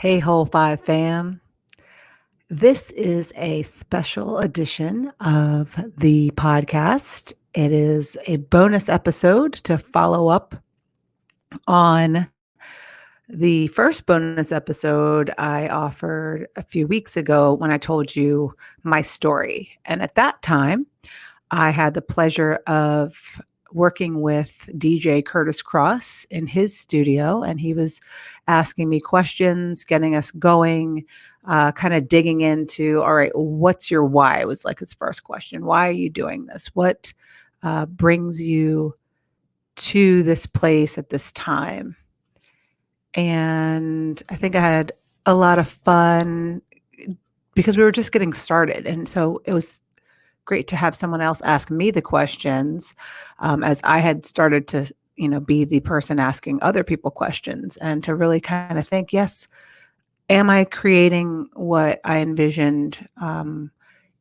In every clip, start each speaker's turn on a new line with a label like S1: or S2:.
S1: Hey, Whole Five fam. This is a special edition of the podcast. It is a bonus episode to follow up on the first bonus episode I offered a few weeks ago when I told you my story. And at that time, I had the pleasure of working with DJ Curtis Cross in his studio, and he was asking me questions, getting us going, kind of digging into, all right, what's your why? It was like his first question. Why are you doing this? What brings you to this place at this time? And I think I had a lot of fun because we were just getting started. And so it was great to have someone else ask me the questions as I had started to, be the person asking other people questions and to really kind of think, yes, am I creating what I envisioned?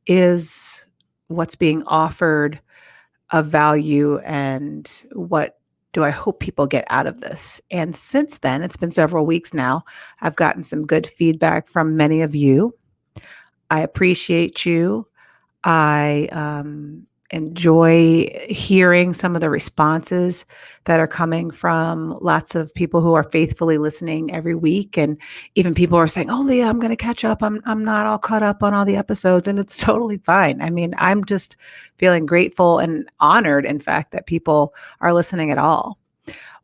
S1: Is what's being offered of value, and what do I hope people get out of this? And since then, it's been several weeks now, I've gotten some good feedback from many of you. I appreciate you. I enjoy hearing some of the responses that are coming from lots of people who are faithfully listening every week, and even people are saying, "Oh, Leah, I'm going to catch up. I'm not all caught up on all the episodes," and it's totally fine. I mean, I'm just feeling grateful and honored, in fact, that people are listening at all.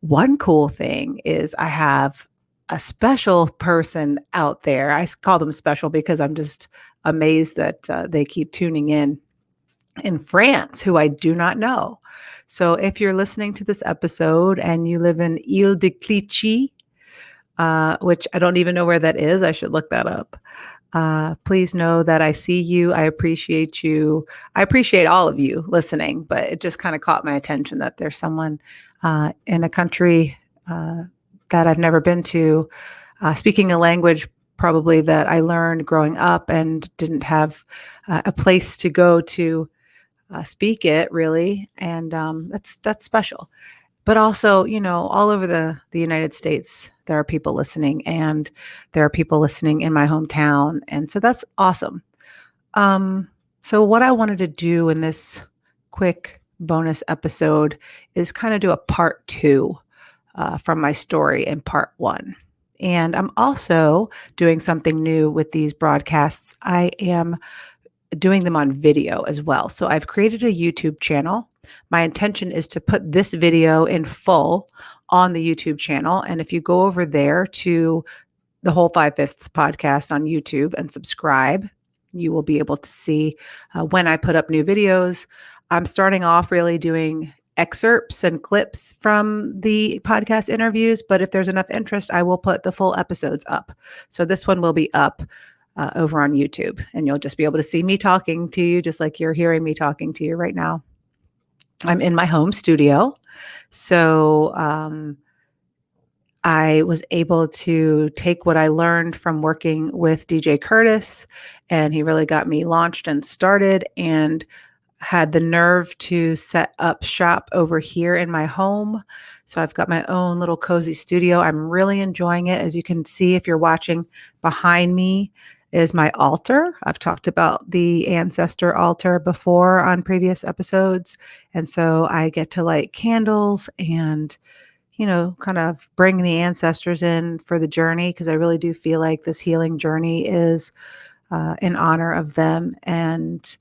S1: One cool thing is I have a special person out there. I call them special because I'm just amazed that they keep tuning in France, who I do not know. So if you're listening to this episode and you live in Ile de Clichy, which I don't even know where that is, I should look that up. Please know that I see you. I appreciate you. I appreciate all of you listening, but it just kind of caught my attention that there's someone in a country that I've never been to, speaking a language probably that I learned growing up and didn't have a place to go to speak it really. And that's special. But also, all over the United States, there are people listening, and there are people listening in my hometown. And so that's awesome. So what I wanted to do in this quick bonus episode is kind of do a part two from my story in part one. And I'm also doing something new with these broadcasts. I am doing them on video as well. So I've created a YouTube channel. My intention is to put this video in full on the YouTube channel. And if you go over there to the Whole 5/5 podcast on YouTube and subscribe, you will be able to see when I put up new videos. I'm starting off really doing excerpts and clips from the podcast interviews, but if there's enough interest, I will put the full episodes up. So this one will be up over on YouTube, and you'll just be able to see me talking to you just like you're hearing me talking to you right now. I'm in my home studio. So I was able to take what I learned from working with DJ Curtis, and he really got me launched and started, and had the nerve to set up shop over here in my home. So I've got my own little cozy studio. I'm really enjoying it. As you can see, if you're watching behind me is my altar. I've talked about the ancestor altar before on previous episodes. And so I get to light candles and, kind of bring the ancestors in for the journey, because I really do feel like this healing journey is in honor of them. And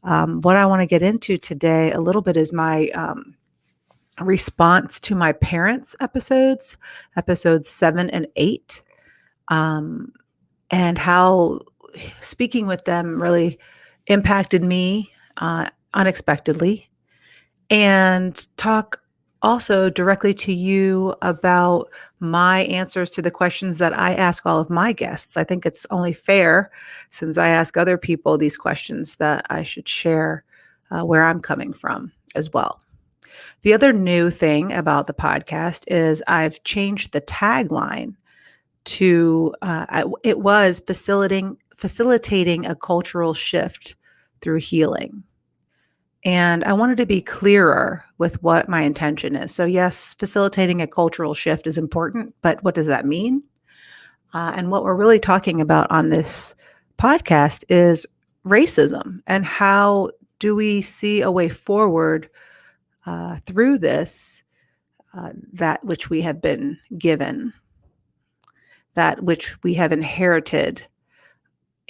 S1: what I want to get into today a little bit is my response to my parents' episodes 7 and 8, and how speaking with them really impacted me unexpectedly, and talk also directly to you about my answers to the questions that I ask all of my guests. I think it's only fair, since I ask other people these questions, that I should share where I'm coming from as well. The other new thing about the podcast is I've changed the tagline to, it was facilitating a cultural shift through healing. And I wanted to be clearer with what my intention is. So yes, facilitating a cultural shift is important, but what does that mean? And what we're really talking about on this podcast is racism and how do we see a way forward through this, that which we have been given, that which we have inherited,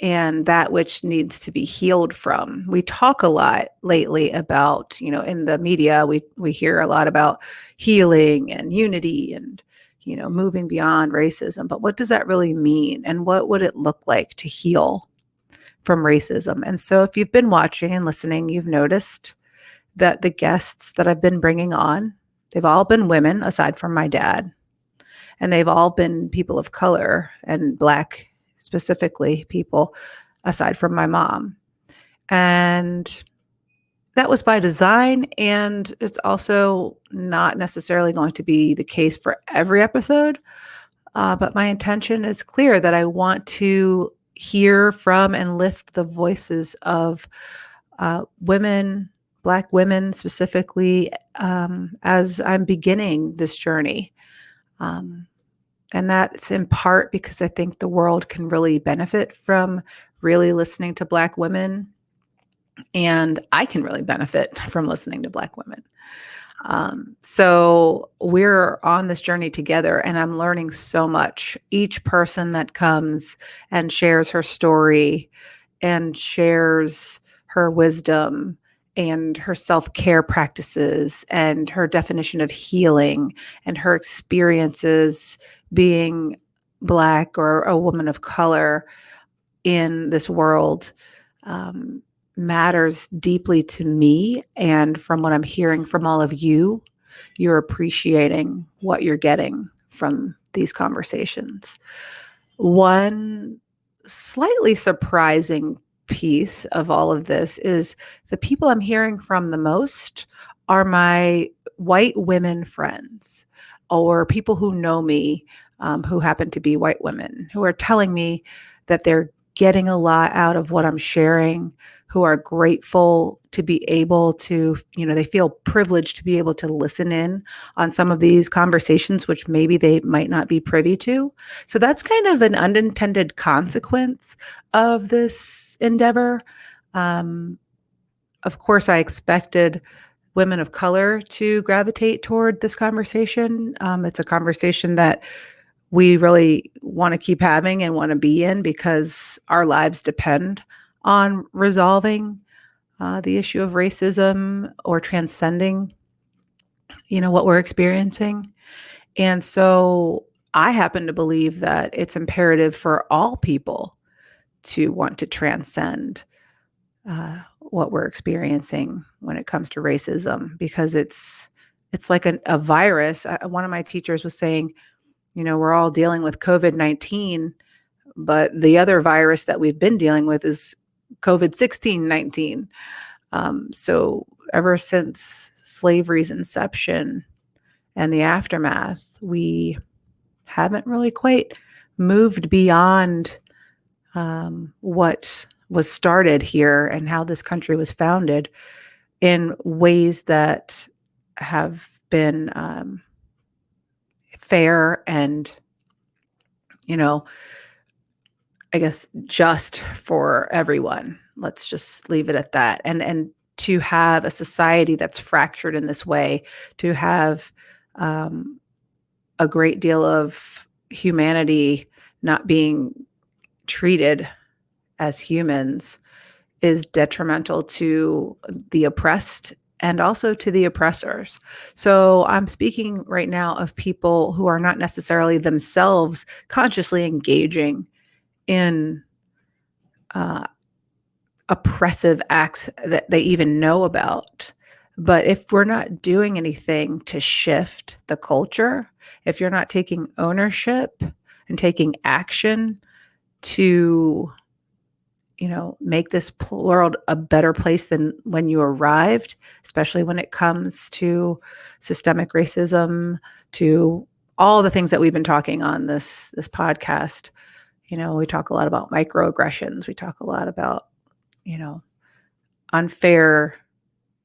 S1: and that which needs to be healed from. We talk a lot lately about, in the media, we hear a lot about healing and unity and, moving beyond racism. But what does that really mean? And what would it look like to heal from racism? And so if you've been watching and listening, you've noticed that the guests that I've been bringing on, they've all been women aside from my dad. And they've all been people of color and Black specifically people aside from my mom. And that was by design. And it's also not necessarily going to be the case for every episode. But my intention is clear that I want to hear from and lift the voices of women, Black women specifically, as I'm beginning this journey. And that's in part because I think the world can really benefit from really listening to Black women. And I can really benefit from listening to Black women. So we're on this journey together, and I'm learning so much. Each person that comes and shares her story and shares her wisdom and her self-care practices and her definition of healing and her experiences being Black or a woman of color in this world matters deeply to me. And from what I'm hearing from all of you, you're appreciating what you're getting from these conversations. One slightly surprising piece of all of this is the people I'm hearing from the most are my white women friends or people who know me, who happen to be white women, who are telling me that they're getting a lot out of what I'm sharing, who are grateful to be able to, they feel privileged to be able to listen in on some of these conversations, which maybe they might not be privy to. So that's kind of an unintended consequence of this endeavor. Of course, I expected women of color to gravitate toward this conversation. It's a conversation that we really want to keep having and want to be in because our lives depend on resolving the issue of racism or transcending, what we're experiencing. And so I happen to believe that it's imperative for all people to want to transcend what we're experiencing when it comes to racism, because it's like a virus. One of my teachers was saying, we're all dealing with COVID-19, but the other virus that we've been dealing with is COVID-16-19. So ever since slavery's inception and the aftermath, we haven't really quite moved beyond what was started here and how this country was founded in ways that have been fair and, I guess just for everyone. Let's just leave it at that. And to have a society that's fractured in this way, to have a great deal of humanity not being treated as humans is detrimental to the oppressed and also to the oppressors. So I'm speaking right now of people who are not necessarily themselves consciously engaging in oppressive acts that they even know about. But if we're not doing anything to shift the culture, if you're not taking ownership and taking action to, make this world a better place than when you arrived, especially when it comes to systemic racism, to all the things that we've been talking on this podcast. We talk a lot about microaggressions. We talk a lot about, unfair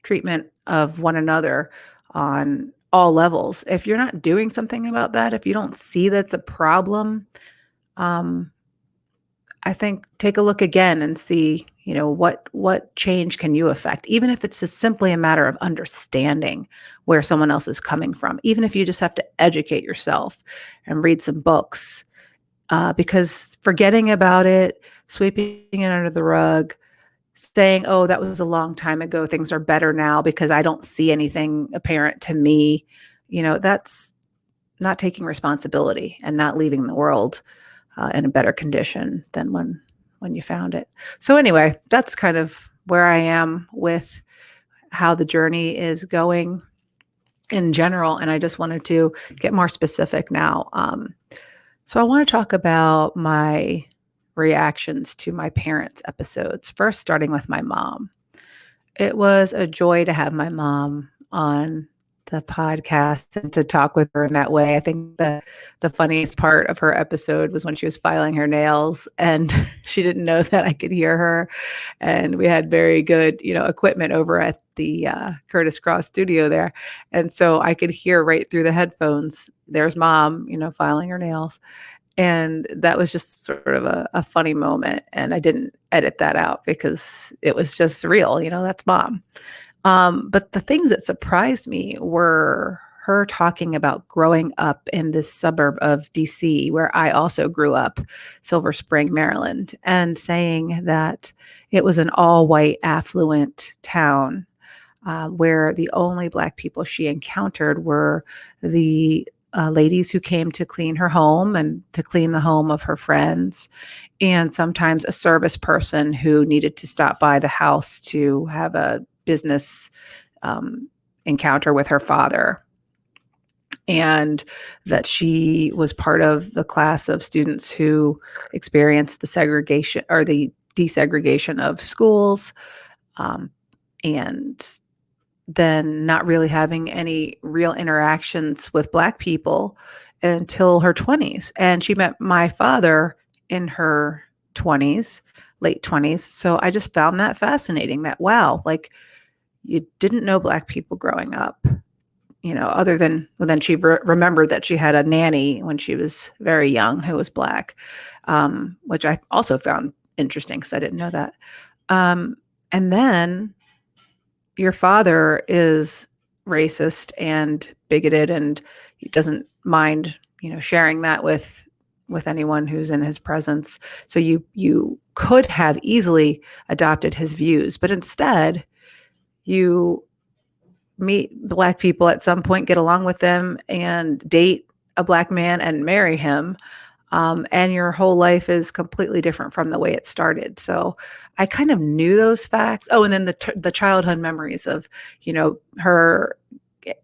S1: treatment of one another on all levels. If you're not doing something about that, if you don't see that's a problem, um, I think take a look again and see, what change can you affect, even if it's just simply a matter of understanding where someone else is coming from, even if you just have to educate yourself and read some books, because forgetting about it, sweeping it under the rug, saying, "Oh, that was a long time ago. Things are better now because I don't see anything apparent to me." That's not taking responsibility and not leaving the world in a better condition than when you found it. So anyway, that's kind of where I am with how the journey is going in general, and I just wanted to get more specific now. So I want to talk about my reactions to my parents' episodes. First, starting with my mom. It was a joy to have my mom on the podcast and to talk with her in that way. I think the funniest part of her episode was when she was filing her nails and she didn't know that I could hear her. And we had very good, equipment over at the Curtis Cross studio there. And so I could hear right through the headphones, there's mom, filing her nails. And that was just sort of a funny moment. And I didn't edit that out because it was just real, that's mom. But the things that surprised me were her talking about growing up in this suburb of DC, where I also grew up, Silver Spring, Maryland, and saying that it was an all white, affluent town where the only Black people she encountered were the ladies who came to clean her home and to clean the home of her friends, and sometimes a service person who needed to stop by the house to have a business encounter with her father. And that she was part of the class of students who experienced the segregation or the desegregation of schools, and then not really having any real interactions with Black people until her 20s. And she met my father in her 20s, late 20s. So I just found that fascinating that, wow, like you didn't know Black people growing up, other than, well, then she remembered that she had a nanny when she was very young who was Black, which I also found interesting because I didn't know that. And then your father is racist and bigoted, and he doesn't mind, sharing that with anyone who's in his presence. So you could have easily adopted his views, but instead you meet Black people at some point, get along with them, and date a Black man and marry him. And your whole life is completely different from the way it started. So I kind of knew those facts. Oh, and then the childhood memories of,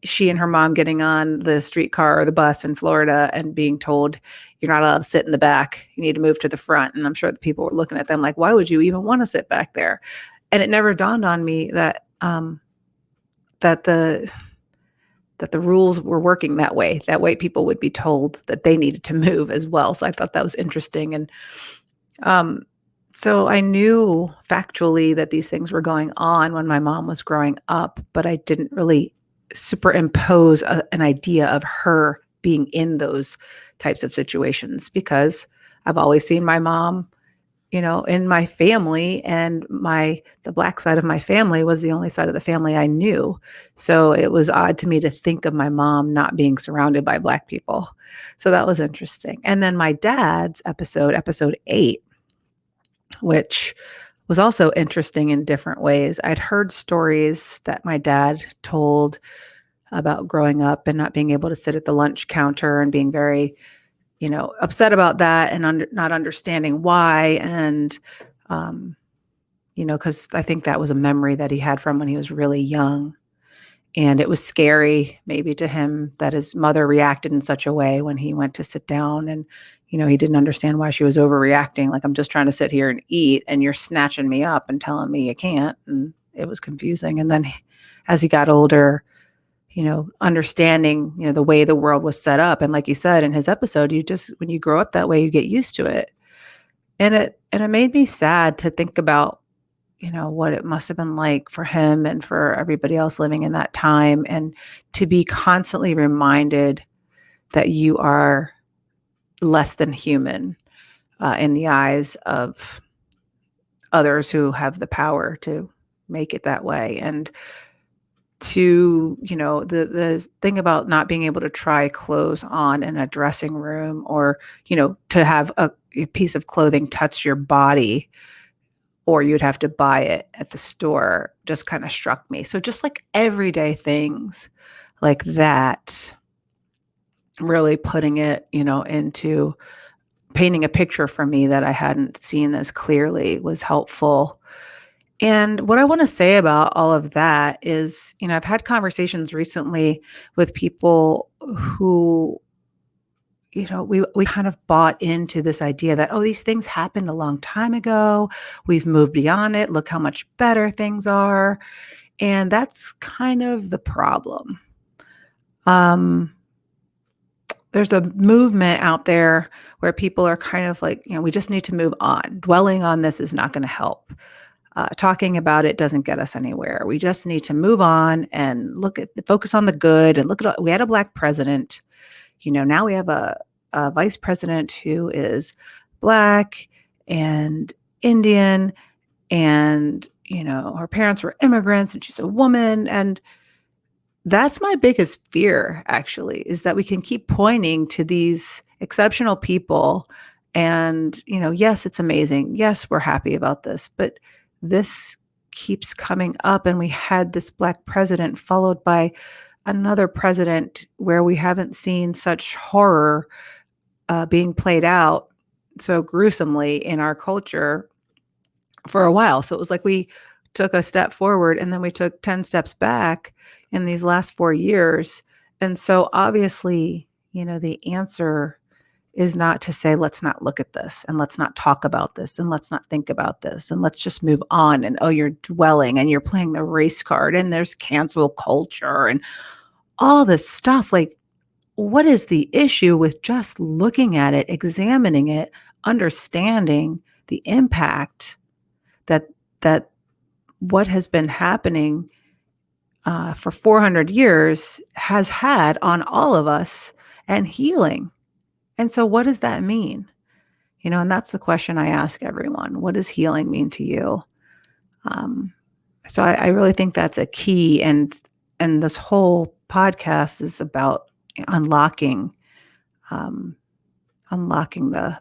S1: she and her mom getting on the streetcar or the bus in Florida and being told, you're not allowed to sit in the back. You need to move to the front. And I'm sure the people were looking at them like, why would you even want to sit back there? And it never dawned on me that that the rules were working that way, that white people would be told that they needed to move as well. So I thought that was interesting. And so I knew factually that these things were going on when my mom was growing up, but I didn't really superimpose an idea of her being in those types of situations because I've always seen my mom, in my family, and the Black side of my family was the only side of the family I knew. So it was odd to me to think of my mom not being surrounded by Black people. So that was interesting. And then my dad's episode 8, which was also interesting in different ways. I'd heard stories that my dad told about growing up and not being able to sit at the lunch counter and being very upset about that and not understanding why. And, because I think that was a memory that he had from when he was really young. And it was scary maybe to him that his mother reacted in such a way when he went to sit down and, he didn't understand why she was overreacting. Like, I'm just trying to sit here and eat and you're snatching me up and telling me you can't. And it was confusing. And then as he got older, understanding, the way the world was set up. And like you said in his episode, when you grow up that way, you get used to it. And it made me sad to think about, what it must have been like for him and for everybody else living in that time. And to be constantly reminded that you are less than human in the eyes of others who have the power to make it that way. And to, the thing about not being able to try clothes on in a dressing room, or, to have a piece of clothing touch your body, or you'd have to buy it at the store, just kind of struck me. So just like everyday things like that, really putting it, into painting a picture for me that I hadn't seen as clearly was helpful. And what I want to say about all of that is, I've had conversations recently with people who, we kind of bought into this idea that, oh, these things happened a long time ago. We've moved beyond it. Look how much better things are. And that's kind of the problem. There's a movement out there where people are kind of like, we just need to move on. Dwelling on this is not going to help. Talking about it doesn't get us anywhere. We just need to move on and focus on the good, and look at, we had a Black president. Now we have a vice president who is Black and Indian, and, her parents were immigrants, and she's a woman. And that's my biggest fear, actually, is that we can keep pointing to these exceptional people and, yes, it's amazing. Yes, we're happy about this, but this keeps coming up. And we had this Black president followed by another president where we haven't seen such horror being played out so gruesomely in our culture for a while. So it was like we took a step forward and then we took 10 steps back in these last 4 years. And so obviously, the answer is not to say, let's not look at this, and let's not talk about this, and let's not think about this, and let's just move on. And, oh, you're dwelling and you're playing the race card, and there's cancel culture and all this stuff. Like, what is the issue with just looking at it, examining it, understanding the impact that what has been happening for 400 years has had on all of us, and healing? And so what does that mean? And that's the question I ask everyone. What does healing mean to you? So I really think that's a key. And this whole podcast is about unlocking the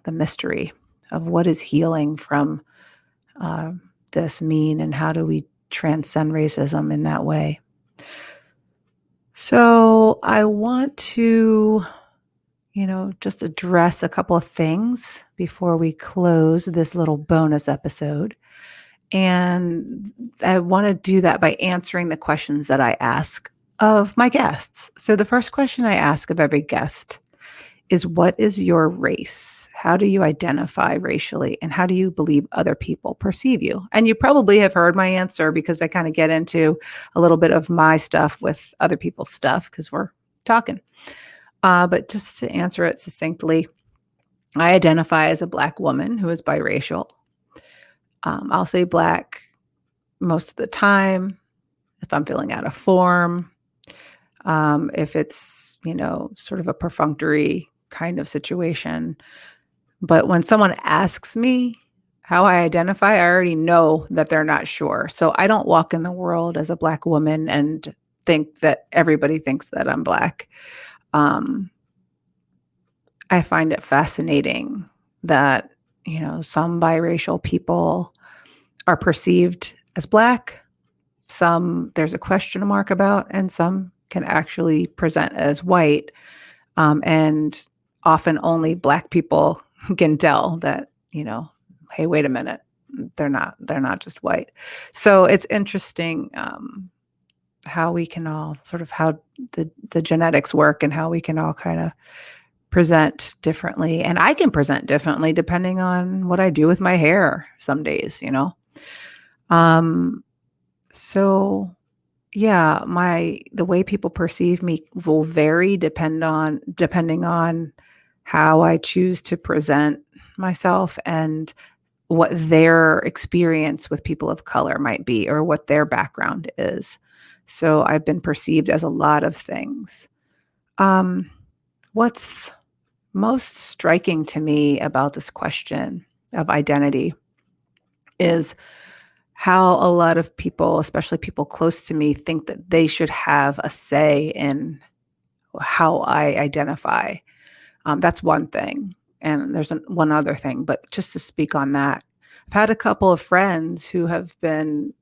S1: mystery of what is healing from this mean, and how do we transcend racism in that way. So I want to just address a couple of things before we close this little bonus episode. And I want to do that by answering the questions that I ask of my guests. So the first question I ask of every guest is, what is your race? How do you identify racially? And how do you believe other people perceive you? And you probably have heard my answer, because I kind of get into a little bit of my stuff with other people's stuff because we're talking. But just to answer it succinctly, I identify as a Black woman who is biracial. I'll say Black most of the time if I'm feeling out of form, if it's, sort of a perfunctory kind of situation. But when someone asks me how I identify, I already know that they're not sure. So I don't walk in the world as a Black woman and think that everybody thinks that I'm Black. I find it fascinating that, some biracial people are perceived as Black, some there's a question mark about, and some can actually present as white. And often only Black people can tell that, hey, wait a minute, they're not just white. So it's interesting how we can all how the genetics work, and how we can all kind of present differently. And I can present differently depending on what I do with my hair some days, So yeah, the way people perceive me will vary depending on how I choose to present myself, and what their experience with people of color might be, or what their background is. So I've been perceived as a lot of things. What's most striking to me about this question of identity is how a lot of people, especially people close to me, think that they should have a say in how I identify. That's one thing. And there's one other thing, but just to speak on that, I've had a couple of friends who have been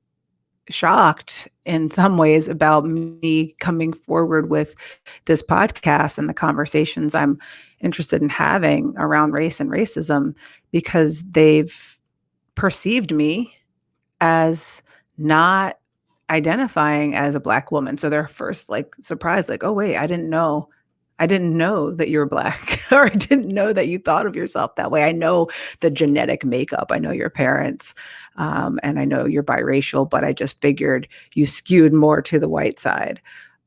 S1: shocked in some ways about me coming forward with this podcast and the conversations I'm interested in having around race and racism because they've perceived me as not identifying as a Black woman. So they're first like surprised, like, oh, wait, I didn't know. I didn't know that you were Black, or I didn't know that you thought of yourself that way. I know the genetic makeup. I know your parents, and I know you're biracial, but I just figured you skewed more to the white side.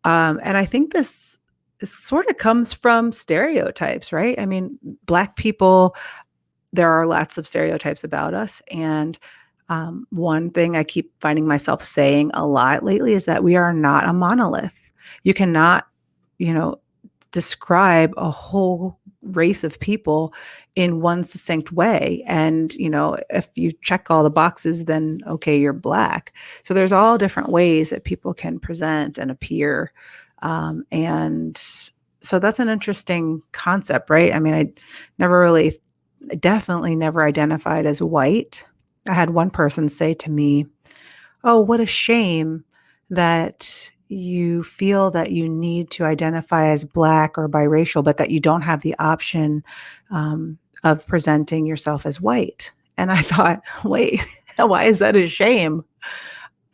S1: And I think this sort of comes from stereotypes, right? I mean, Black people, there are lots of stereotypes about us. And one thing I keep finding myself saying a lot lately is that we are not a monolith. You cannot, you know, describe a whole race of people in one succinct way. And, if you check all the boxes, then okay, you're Black. So there's all different ways that people can present and appear. And so that's an interesting concept, right? I mean, I definitely never identified as white. I had one person say to me, "Oh, what a shame that you feel that you need to identify as Black or biracial, but that you don't have the option of presenting yourself as white." And I thought, wait, why is that a shame?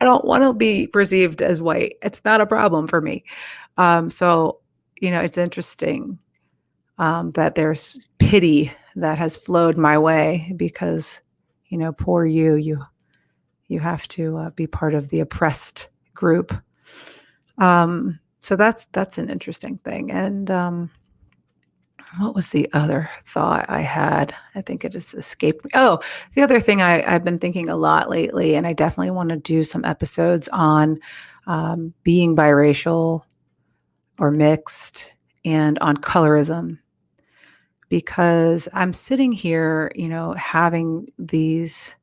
S1: I don't want to be perceived as white. It's not a problem for me. So, it's interesting that there's pity that has flowed my way because, poor you have to be part of the oppressed group. So that's an interesting thing. And what was the other thought I had? I think it has escaped me. Oh, the other thing I've been thinking a lot lately, and I definitely want to do some episodes on being biracial or mixed and on colorism, because I'm sitting here, having these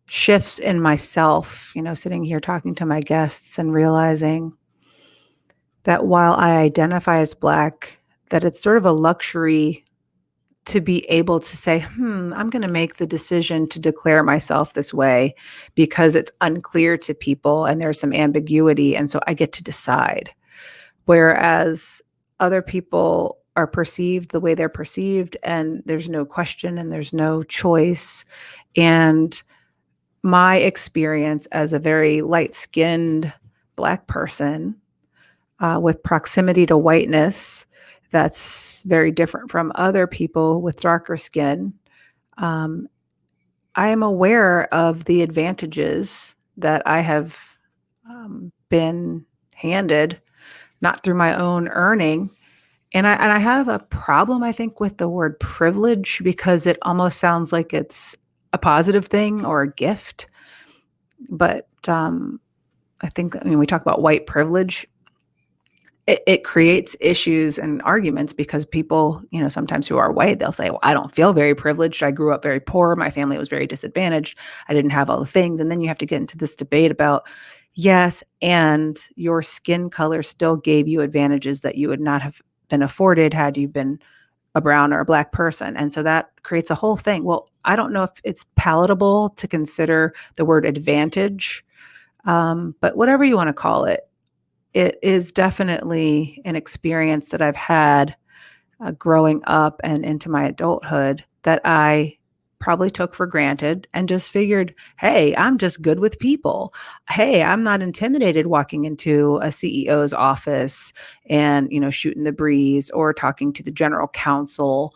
S1: shifts in myself, sitting here talking to my guests and realizing that while I identify as Black, that it's sort of a luxury to be able to say, I'm going to make the decision to declare myself this way because it's unclear to people and there's some ambiguity. And so I get to decide. Whereas other people are perceived the way they're perceived, and there's no question and there's no choice. And my experience as a very light-skinned Black person with proximity to whiteness that's very different from other people with darker skin, I am aware of the advantages that I have been handed, not through my own earning. And I have a problem, I think, with the word privilege because it almost sounds like it's a positive thing or a gift. But I think, we talk about white privilege. It creates issues and arguments because people, sometimes who are white, they'll say, well, I don't feel very privileged. I grew up very poor. My family was very disadvantaged. I didn't have all the things. And then you have to get into this debate about, yes, and your skin color still gave you advantages that you would not have been afforded had you been a brown or a Black person. And so that creates a whole thing. Well, I don't know if it's palatable to consider the word advantage, but whatever you want to call it, it is definitely an experience that I've had growing up and into my adulthood that I probably took for granted and just figured, hey, I'm just good with people. Hey, I'm not intimidated walking into a CEO's office and, shooting the breeze or talking to the general counsel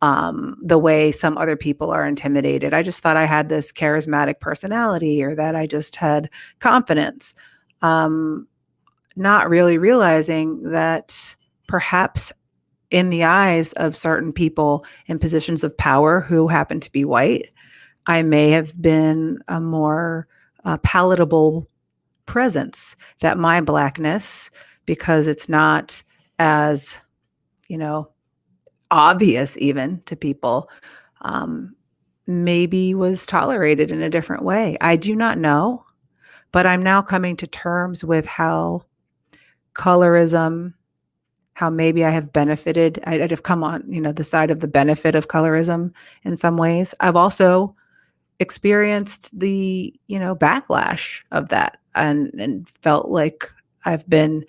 S1: the way some other people are intimidated. I just thought I had this charismatic personality or that I just had confidence. Not really realizing that perhaps in the eyes of certain people in positions of power who happen to be white, I may have been a more palatable presence, that my Blackness, because it's not as, obvious even to people, um, maybe was tolerated in a different way. I do not know, but I'm now coming to terms with how colorism, how maybe I have benefited. I'd have come on, the side of the benefit of colorism in some ways. I've also experienced the, backlash of that, and felt like I've been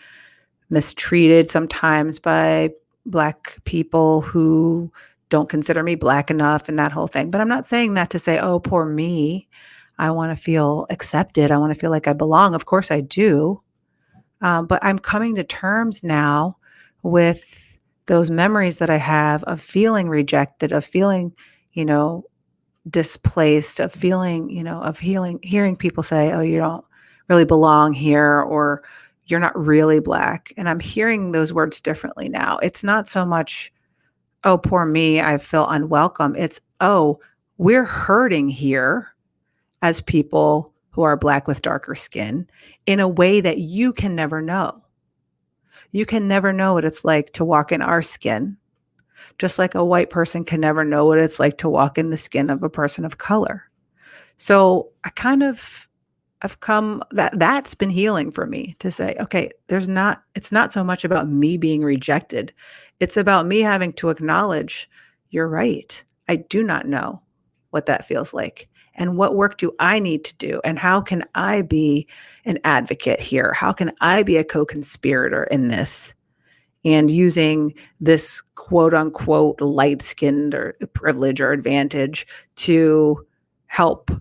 S1: mistreated sometimes by Black people who don't consider me Black enough and that whole thing. But I'm not saying that to say, oh, poor me. I want to feel accepted. I want to feel like I belong. Of course I do. But I'm coming to terms now with those memories that I have of feeling rejected, of feeling, you know, displaced, of feeling, of hearing people say, oh, you don't really belong here, or you're not really Black. And I'm hearing those words differently now. It's not so much, oh, poor me, I feel unwelcome. It's, oh, we're hurting here as people who are Black with darker skin in a way that you can never know. You can never know what it's like to walk in our skin, just like a white person can never know what it's like to walk in the skin of a person of color. So I've come that's been healing for me to say, okay, it's not so much about me being rejected. It's about me having to acknowledge, you're right. I do not know what that feels like. And what work do I need to do? And how can I be an advocate here? How can I be a co-conspirator in this? And using this quote unquote light skinned or privilege or advantage to help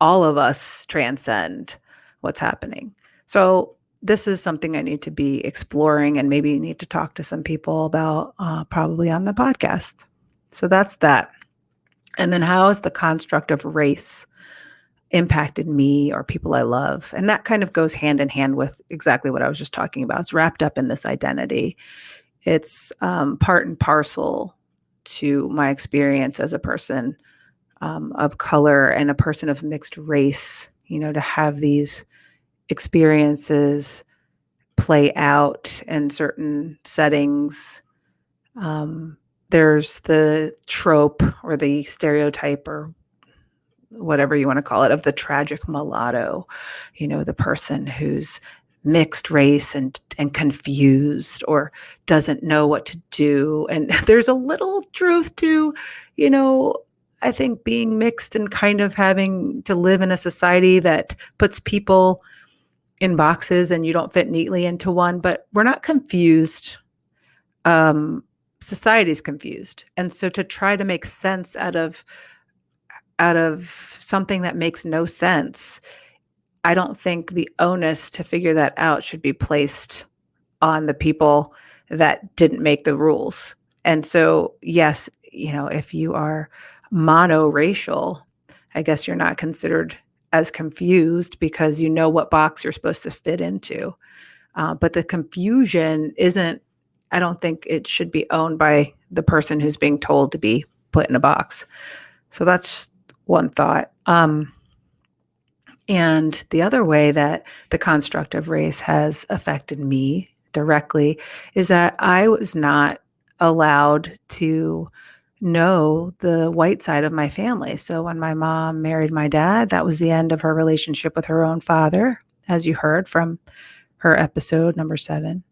S1: all of us transcend what's happening. So this is something I need to be exploring, and maybe need to talk to some people about, probably on the podcast. So that's that. And then how has the construct of race impacted me or people I love? And that kind of goes hand in hand with exactly what I was just talking about. It's wrapped up in this identity. It's part and parcel to my experience as a person of color and a person of mixed race, to have these experiences play out in certain settings. There's the trope or the stereotype or whatever you want to call it of the tragic mulatto, the person who's mixed race and confused or doesn't know what to do. And there's a little truth to, I think being mixed and kind of having to live in a society that puts people in boxes and you don't fit neatly into one, but we're not confused. Society's confused. And so to try to make sense out of something that makes no sense, I don't think the onus to figure that out should be placed on the people that didn't make the rules. And so, yes, if you are monoracial, I guess you're not considered as confused because you know what box you're supposed to fit into. But the confusion isn't, I don't think it should be owned by the person who's being told to be put in a box. So that's one thought. And the other way that the construct of race has affected me directly is that I was not allowed to know the white side of my family. So when my mom married my dad, that was the end of her relationship with her own father, as you heard from her episode number 7.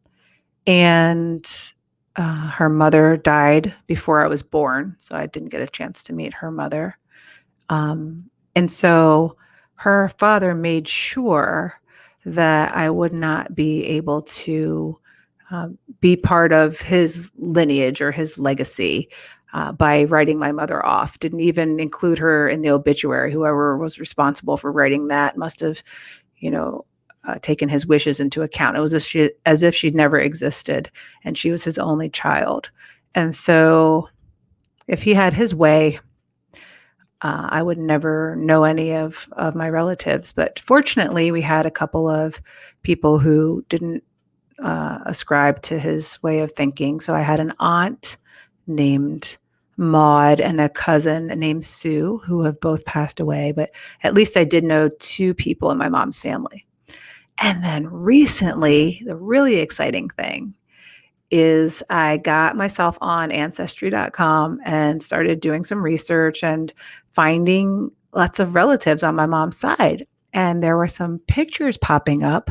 S1: And her mother died before I was born, so I didn't get a chance to meet her mother. And so her father made sure that I would not be able to be part of his lineage or his legacy by writing my mother off. Didn't even include her in the obituary. Whoever was responsible for writing that must have, taken his wishes into account. It was as if she'd never existed, and she was his only child. And so if he had his way, I would never know any of my relatives. But fortunately, we had a couple of people who didn't ascribe to his way of thinking. So I had an aunt named Maud and a cousin named Sue who have both passed away. But at least I did know 2 people in my mom's family. And then recently, the really exciting thing is I got myself on ancestry.com and started doing some research and finding lots of relatives on my mom's side. And there were some pictures popping up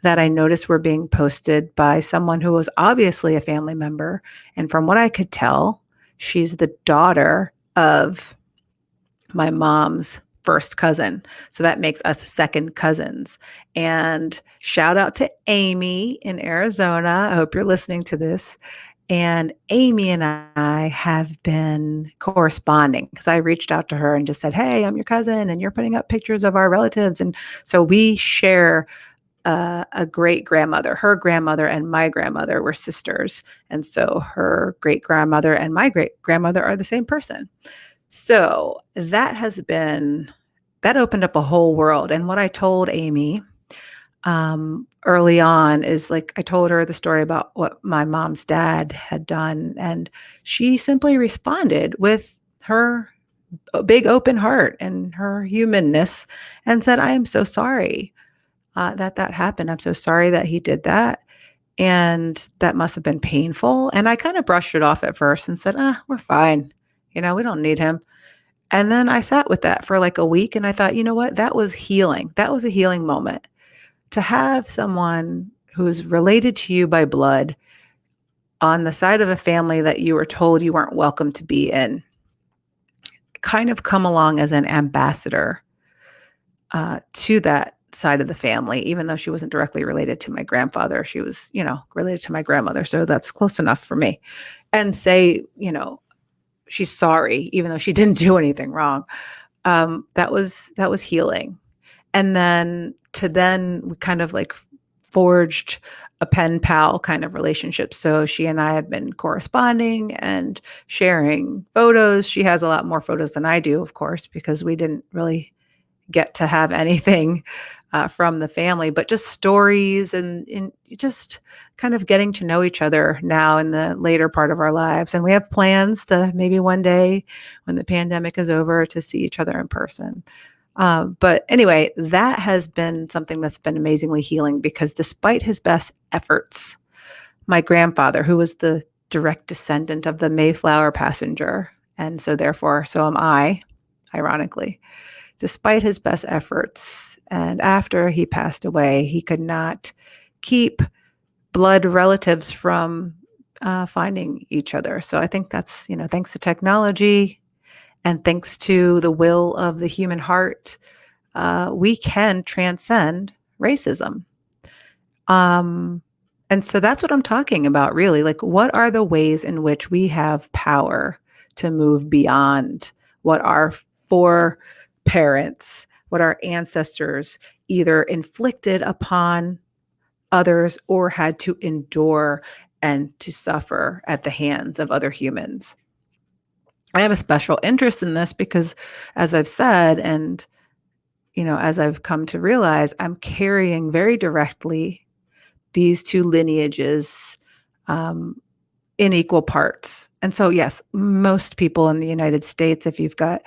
S1: that I noticed were being posted by someone who was obviously a family member. And from what I could tell, she's the daughter of my mom's first cousin. So that makes us second cousins. And shout out to Amy in Arizona. I hope you're listening to this. And Amy and I have been corresponding because I reached out to her and just said, "Hey, I'm your cousin, and you're putting up pictures of our relatives." And so we share a great grandmother. Her grandmother and my grandmother were sisters. And so her great grandmother and my great grandmother are the same person. So that opened up a whole world. And what I told Amy early on is like, I told her the story about what my mom's dad had done. And she simply responded with her big open heart and her humanness and said, "I am so sorry that happened. I'm so sorry that he did that. And that must have been painful." And I kind of brushed it off at first and said, "We're fine. We don't need him." And then I sat with that for like a week and I thought, you know what? That was healing. That was a healing moment to have someone who's related to you by blood on the side of a family that you were told you weren't welcome to be in, kind of come along as an ambassador to that side of the family, even though she wasn't directly related to my grandfather. She was, related to my grandmother. So that's close enough for me. And say, she's sorry, even though she didn't do anything wrong. That was healing. And then we kind of like forged a pen pal kind of relationship. So she and I have been corresponding and sharing photos. She has a lot more photos than I do, of course, because we didn't really get to have anything from the family, but just stories and just kind of getting to know each other now in the later part of our lives. And we have plans to maybe one day when the pandemic is over to see each other in person. But anyway, that has been something that's been amazingly healing because despite his best efforts, my grandfather, who was the direct descendant of the Mayflower passenger, and so therefore, so am I, ironically, despite his best efforts, and after he passed away, he could not keep blood relatives from finding each other. So I think that's, thanks to technology and thanks to the will of the human heart, we can transcend racism. And so that's what I'm talking about, really. Like, what are the ways in which we have power to move beyond what our foreparents, what our ancestors either inflicted upon others or had to endure and to suffer at the hands of other humans? I have a special interest in this because, as I've said, and as I've come to realize, I'm carrying very directly these two lineages in equal parts. And so, yes, most people in the United States, if you've got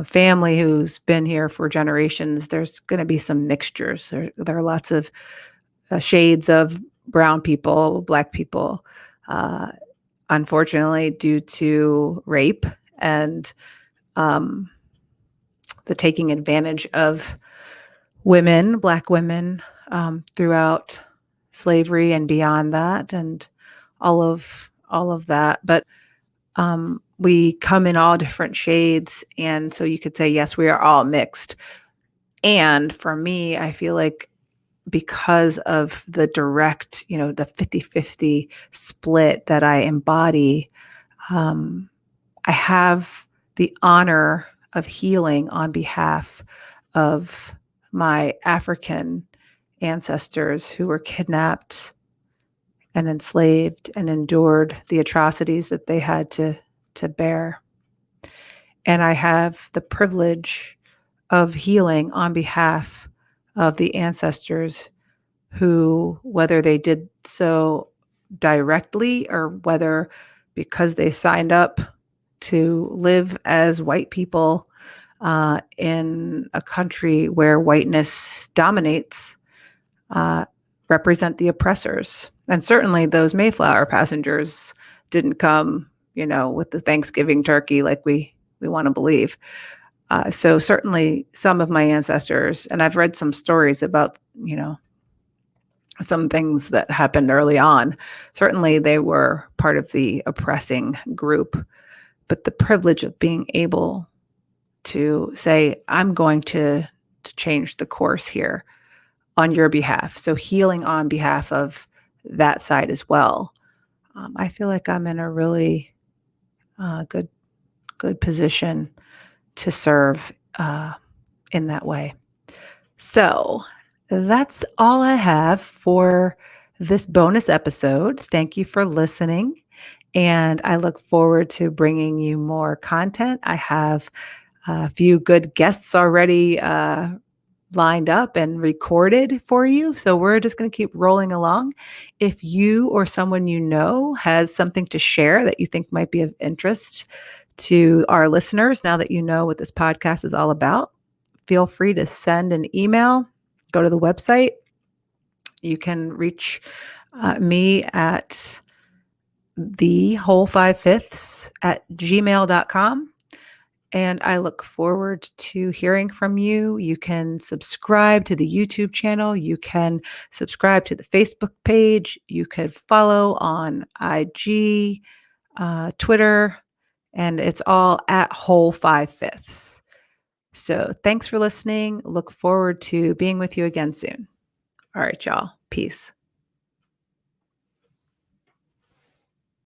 S1: family who's been here for generations, there's going to be some mixtures. There are lots of shades of brown people, Black people, unfortunately, due to rape and the taking advantage of women, Black women, throughout slavery and beyond that, and all of that. But we come in all different shades, and so you could say, yes, we are all mixed. And for me, I feel like because of the direct, the 50-50 split that I embody, I have the honor of healing on behalf of my African ancestors who were kidnapped and enslaved and endured the atrocities that they had to bear. And I have the privilege of healing on behalf of the ancestors who, whether they did so directly or whether because they signed up to live as white people in a country where whiteness dominates, represent the oppressors. And certainly those Mayflower passengers didn't come, with the Thanksgiving turkey like we want to believe. So certainly some of my ancestors, and I've read some stories about, some things that happened early on. Certainly they were part of the oppressing group, but the privilege of being able to say, I'm going to change the course here on your behalf. So healing on behalf of that side as well. I feel like I'm in a really good position to serve in that way. So that's all I have for this bonus episode. Thank you for listening. And I look forward to bringing you more content. I have a few good guests already lined up and recorded for you. So we're just going to keep rolling along. If you or someone you know has something to share that you think might be of interest to our listeners, now that you know what this podcast is all about, feel free to send an email, go to the website. You can reach me at the whole 5/5 at gmail.com. And I look forward to hearing from you. You can subscribe to the YouTube channel. You can subscribe to the Facebook page. You could follow on IG, Twitter, and it's all at whole 5/5. So thanks for listening. Look forward to being with you again soon. All right, y'all. Peace.